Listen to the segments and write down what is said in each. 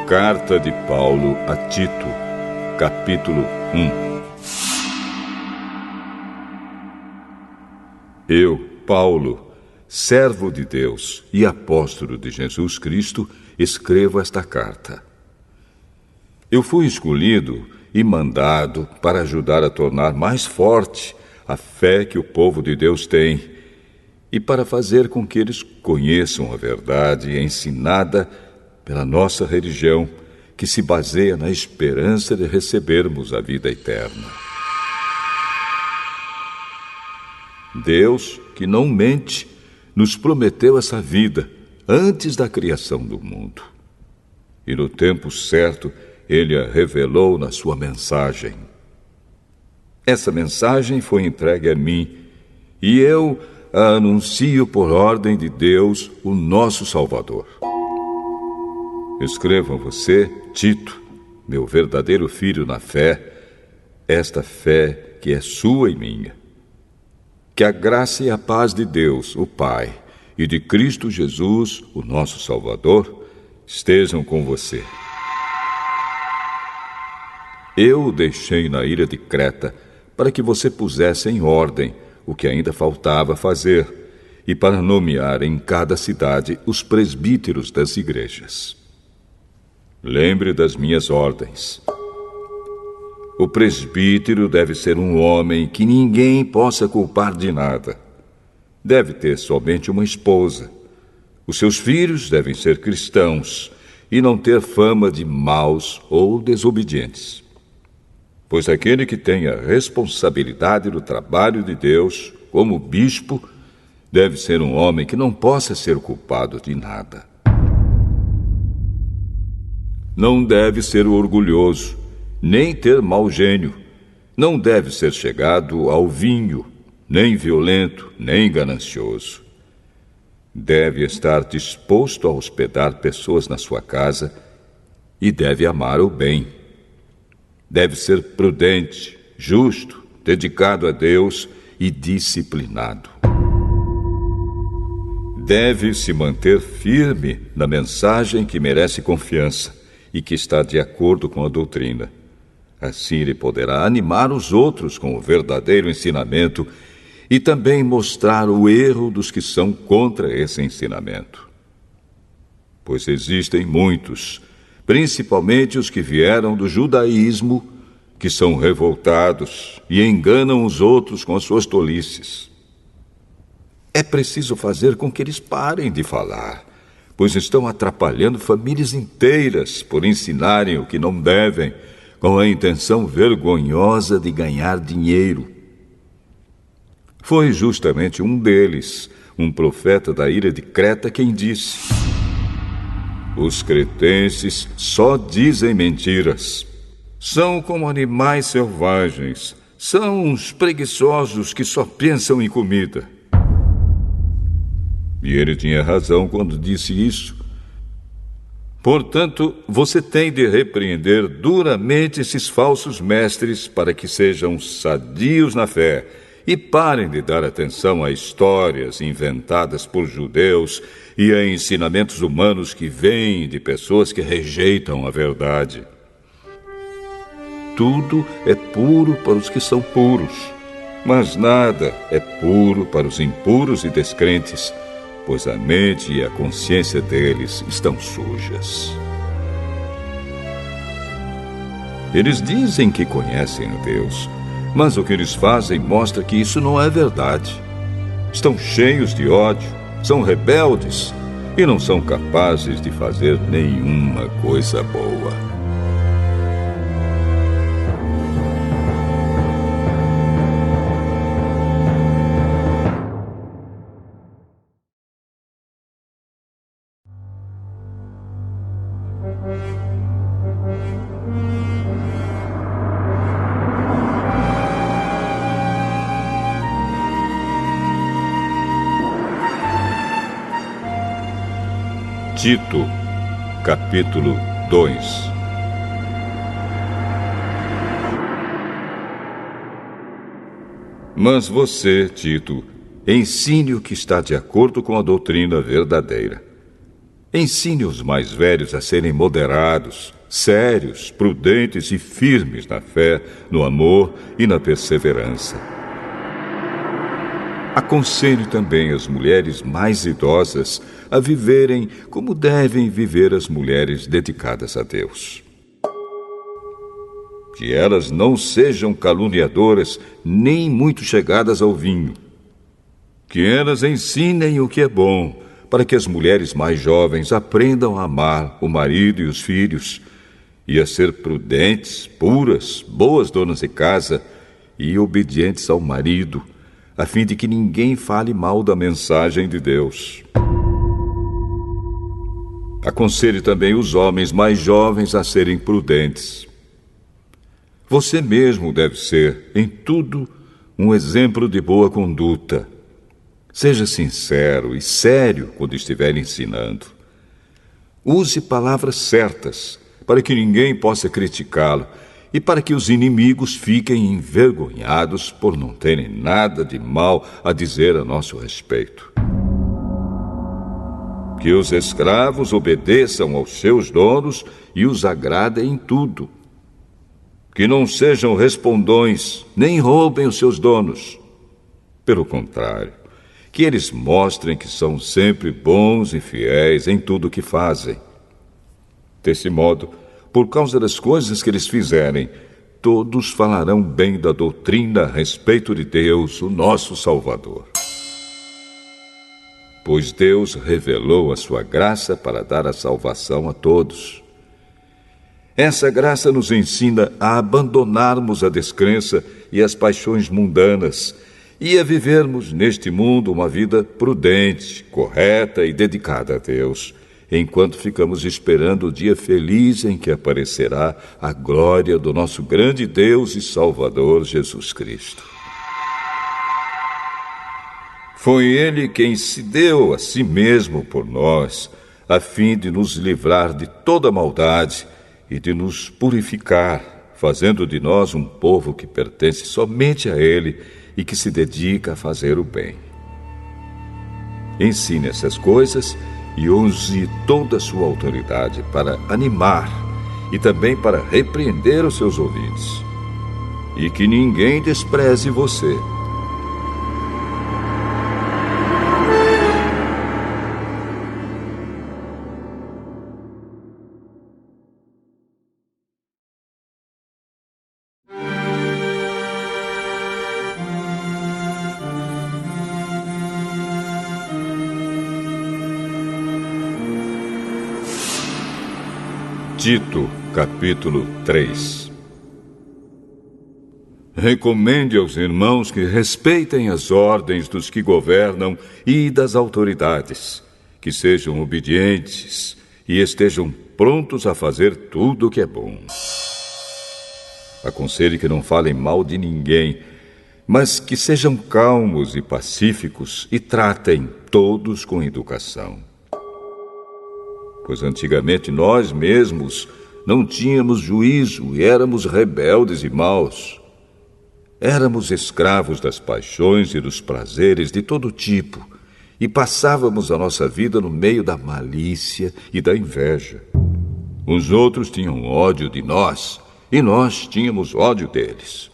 Carta de Paulo a Tito, capítulo 1. Eu, Paulo, servo de Deus e apóstolo de Jesus Cristo, escrevo esta carta. Eu fui escolhido e mandado para ajudar a tornar mais forte a fé que o povo de Deus tem e para fazer com que eles conheçam a verdade ensinada pela nossa religião, que se baseia na esperança de recebermos a vida eterna. Deus, que não mente, nos prometeu essa vida antes da criação do mundo. E no tempo certo, Ele a revelou na sua mensagem. Essa mensagem foi entregue a mim, e eu a anuncio por ordem de Deus, o nosso Salvador. Escrevo a você, Tito, meu verdadeiro filho na fé, esta fé que é sua e minha. Que a graça e a paz de Deus, o Pai, e de Cristo Jesus, o nosso Salvador, estejam com você. Eu o deixei na ilha de Creta para que você pusesse em ordem o que ainda faltava fazer e para nomear em cada cidade os presbíteros das igrejas. Lembre das minhas ordens. O presbítero deve ser um homem que ninguém possa culpar de nada. Deve ter somente uma esposa. Os seus filhos devem ser cristãos e não ter fama de maus ou desobedientes. Pois aquele que tem a responsabilidade do trabalho de Deus, como bispo, deve ser um homem que não possa ser culpado de nada. Não deve ser orgulhoso, nem ter mau gênio. Não deve ser chegado ao vinho, nem violento, nem ganancioso. Deve estar disposto a hospedar pessoas na sua casa e deve amar o bem. Deve ser prudente, justo, dedicado a Deus e disciplinado. Deve se manter firme na mensagem que merece confiança e que está de acordo com a doutrina. Assim ele poderá animar os outros com o verdadeiro ensinamento e também mostrar o erro dos que são contra esse ensinamento. Pois existem muitos, principalmente os que vieram do judaísmo, que são revoltados e enganam os outros com as suas tolices. É preciso fazer com que eles parem de falar, pois estão atrapalhando famílias inteiras por ensinarem o que não devem, com a intenção vergonhosa de ganhar dinheiro. Foi justamente um deles, um profeta da ilha de Creta, quem disse: os cretenses só dizem mentiras. São como animais selvagens. São uns preguiçosos que só pensam em comida. E ele tinha razão quando disse isso. Portanto, você tem de repreender duramente esses falsos mestres para que sejam sadios na fé e parem de dar atenção a histórias inventadas por judeus e a ensinamentos humanos que vêm de pessoas que rejeitam a verdade. Tudo é puro para os que são puros, mas nada é puro para os impuros e descrentes, pois a mente e a consciência deles estão sujas. Eles dizem que conhecem a Deus, mas o que eles fazem mostra que isso não é verdade. Estão cheios de ódio, são rebeldes e não são capazes de fazer nenhuma coisa boa. Tito, capítulo 2. Mas você, Tito, ensine o que está de acordo com a doutrina verdadeira. Ensine os mais velhos a serem moderados, sérios, prudentes e firmes na fé, no amor e na perseverança. Aconselhe também as mulheres mais idosas a viverem como devem viver as mulheres dedicadas a Deus. Que elas não sejam caluniadoras nem muito chegadas ao vinho. Que elas ensinem o que é bom, para que as mulheres mais jovens aprendam a amar o marido e os filhos, e a ser prudentes, puras, boas donas de casa e obedientes ao marido, a fim de que ninguém fale mal da mensagem de Deus. Aconselhe também os homens mais jovens a serem prudentes. Você mesmo deve ser, em tudo, um exemplo de boa conduta. Seja sincero e sério quando estiver ensinando. Use palavras certas, para que ninguém possa criticá-lo e para que os inimigos fiquem envergonhados por não terem nada de mal a dizer a nosso respeito. Que os escravos obedeçam aos seus donos e os agradem em tudo. Que não sejam respondões, nem roubem os seus donos. Pelo contrário, que eles mostrem que são sempre bons e fiéis em tudo o que fazem. Desse modo, por causa das coisas que eles fizerem, todos falarão bem da doutrina a respeito de Deus, o nosso Salvador. Pois Deus revelou a sua graça para dar a salvação a todos. Essa graça nos ensina a abandonarmos a descrença e as paixões mundanas e a vivermos neste mundo uma vida prudente, correta e dedicada a Deus, enquanto ficamos esperando o dia feliz em que aparecerá a glória do nosso grande Deus e Salvador Jesus Cristo. Foi Ele quem se deu a si mesmo por nós, a fim de nos livrar de toda maldade e de nos purificar, fazendo de nós um povo que pertence somente a Ele e que se dedica a fazer o bem. Ensine essas coisas e use toda a sua autoridade para animar e também para repreender os seus ouvintes. E que ninguém despreze você. Tito, capítulo 3. Recomende aos irmãos que respeitem as ordens dos que governam e das autoridades, que sejam obedientes e estejam prontos a fazer tudo o que é bom. Aconselhe que não falem mal de ninguém, mas que sejam calmos e pacíficos e tratem todos com educação. Pois antigamente nós mesmos não tínhamos juízo e éramos rebeldes e maus. Éramos escravos das paixões e dos prazeres de todo tipo e passávamos a nossa vida no meio da malícia e da inveja. Os outros tinham ódio de nós e nós tínhamos ódio deles.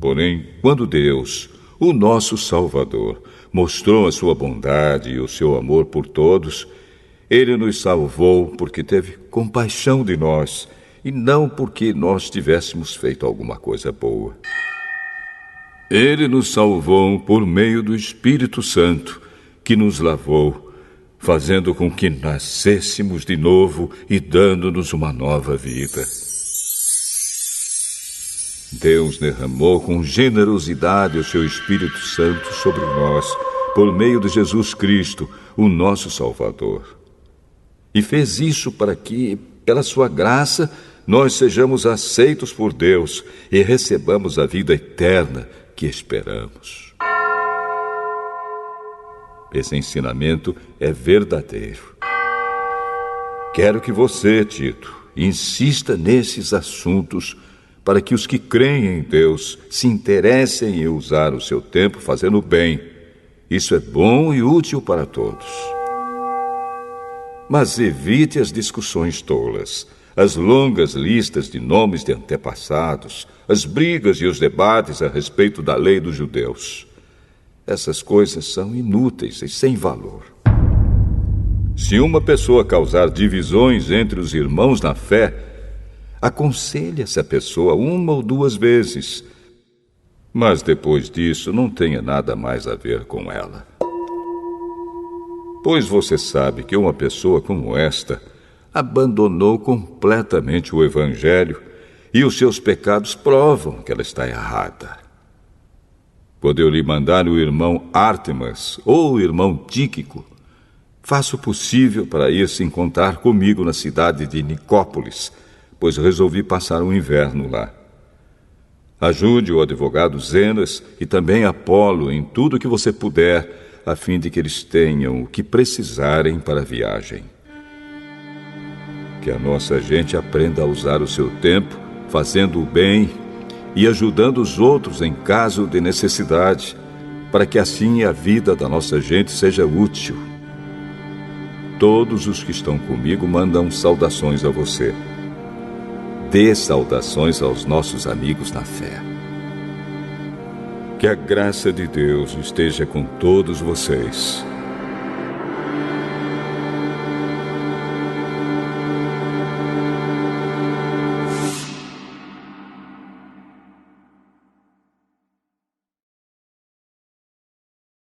Porém, quando Deus, o nosso Salvador, mostrou a sua bondade e o seu amor por todos, Ele nos salvou porque teve compaixão de nós e não porque nós tivéssemos feito alguma coisa boa. Ele nos salvou por meio do Espírito Santo, que nos lavou, fazendo com que nascêssemos de novo e dando-nos uma nova vida. Deus derramou com generosidade o seu Espírito Santo sobre nós, por meio de Jesus Cristo, o nosso Salvador. E fez isso para que, pela sua graça, nós sejamos aceitos por Deus e recebamos a vida eterna que esperamos. Esse ensinamento é verdadeiro. Quero que você, Tito, insista nesses assuntos para que os que creem em Deus se interessem em usar o seu tempo fazendo o bem. Isso é bom e útil para todos. Mas evite as discussões tolas, as longas listas de nomes de antepassados, as brigas e os debates a respeito da lei dos judeus. Essas coisas são inúteis e sem valor. Se uma pessoa causar divisões entre os irmãos na fé, aconselhe essa pessoa 1 ou 2 vezes, mas depois disso não tenha nada mais a ver com ela. Pois você sabe que uma pessoa como esta abandonou completamente o Evangelho e os seus pecados provam que ela está errada. Quando eu lhe mandar o irmão Ártemas ou o irmão Tíquico, faça o possível para ir se encontrar comigo na cidade de Nicópolis, pois resolvi passar o inverno lá. Ajude o advogado Zenas e também Apolo em tudo que você puder, a fim de que eles tenham o que precisarem para a viagem. Que a nossa gente aprenda a usar o seu tempo, fazendo o bem e ajudando os outros em caso de necessidade, para que assim a vida da nossa gente seja útil. Todos os que estão comigo mandam saudações a você. Dê saudações aos nossos amigos na fé. Que a graça de Deus esteja com todos vocês.